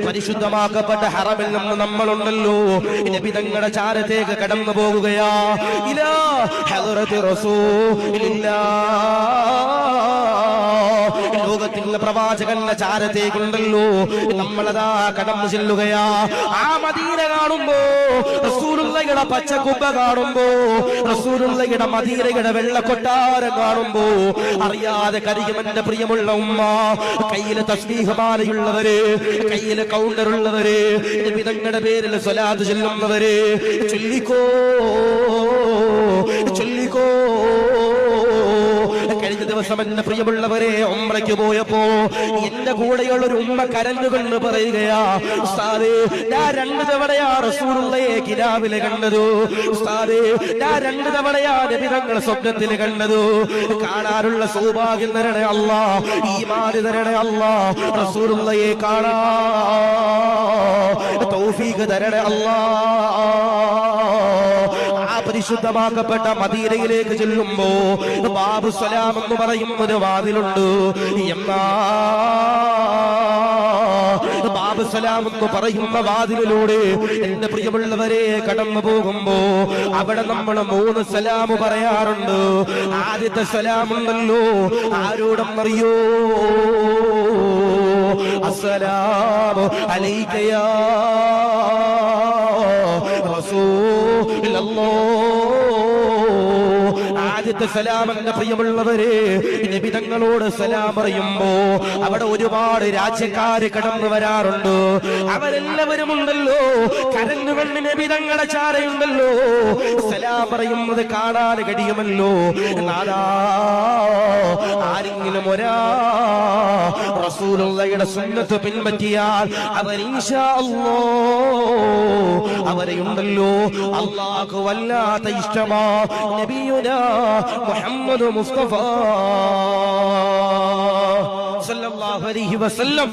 പരിശുദ്ധമാക്കപ്പെട്ട ഹറമിൽ നിന്ന് നമ്മളുണ്ടല്ലോ നബി തങ്ങളുടെ ചാരത്തേക്ക് കടന്നു പോകുകയാ. ഇലാ ഹദ്റത്തി റസൂലില്ലാഹ്, ലോകത്തിലുള്ള പ്രവാചകന്റെ ചാരത്തേക്കുണ്ടല്ലോ നമ്മളതാ കടന്നു ചെല്ലുകയാ. ആ മദീന കാണുമ്പോ, റസൂലുള്ളാഹിയുടെ പച്ചക്കുബ്ബ കാണുമ്പോ, റസൂലുള്ളാഹിയുടെ മദീനയുടെ വെള്ളക്കൊട്ടാരം കാണുമ്പോ അറിയാതെ കരിയുമെന്റെ പ്രിയമുള്ള ഉമ്മ. കയ്യില് തസ്ബീഹമാലയുള്ളവര്, കയ്യില് കൗണ്ടറുള്ളവര്, നബി തങ്ങളുടെ പേരിൽ സ്വലാത്ത് ചൊല്ലുന്നവര്, ചൊല്ലിക്കോ ചൊല്ലിക്കോ. കഴിഞ്ഞ ദിവസം എന്റെ പ്രിയമുള്ളവരെ ഉംറയ്ക്ക് പോയപ്പോ എന്റെ കൂടെയുള്ള ഒരു ഉമ്മ കരഞ്ഞുകൊണ്ട് പറയുകയാ, ഉസ്താദേ ഞാൻ 2 തവണയാ റസൂലുള്ളാഹിയെ കിനാവിലെ കണ്ടതു, ഉസ്താദേ ഞാൻ 2 തവണയാ നബി തങ്ങളെ സ്വപ്നത്തിൽ കണ്ടതു. കാണാനുള്ള സൗഭാഗ്യം തരണേ അല്ലാ, ഈമാൻ തരണേ അല്ലാ, റസൂലുള്ളാഹിയെ കാണാ തൗഫീഖ് തരണേ അല്ലാ. പരിശുദ്ധമാക്കപ്പെട്ട മദീനയിലേക്ക് ചെല്ലുമ്പോ ബാബു സലാം എന്ന് പറയും ഒരു വാതിലുണ്ട്. ബാബു സലാം എന്ന് പറയുന്ന വാതിലിലൂടെ എന്റെ പ്രിയമുള്ളവരെ കടന്നു പോകുമ്പോ അവിടെ നമ്മൾ 3 സലാം പറയാറുണ്ട്. ആദ്യത്തെ സലാമുണ്ടല്ലോ ആരോടെന്നറിയോ? അസ്സലാമു അലൈക യാ ആദ്യത്തെ സലാം എന്റെ പ്രിയമുള്ളവരെ നബി തങ്ങളോട് സലാം പറയുമ്പോ അവിടെ ഒരുപാട് രാജ്യക്കാര് കടന്നു വരാറുണ്ട്. അവരെല്ലാവരും ഉണ്ടല്ലോ കരഞ്ഞുകൊണ്ട് നബി തങ്ങളുടെ ചാരയുണ്ടല്ലോ സലാം പറയുന്നത് കാണാൻ കഴിയുമല്ലോ. നാദാ ആരെങ്കിലും റസൂലുള്ളാഹിയുടെ സുന്നത്ത് പിൻപറ്റിയാൽ അവർ ഇൻഷാ അല്ലാഹ് അവരെയുണ്ടല്ലോ അല്ലാഹു വല്ലാത്ത ഇഷ്ടമാ. നബിയുനാ മുഹമ്മദ് മുസ്തഫ സല്ലല്ലാഹു അലൈഹി വസല്ലം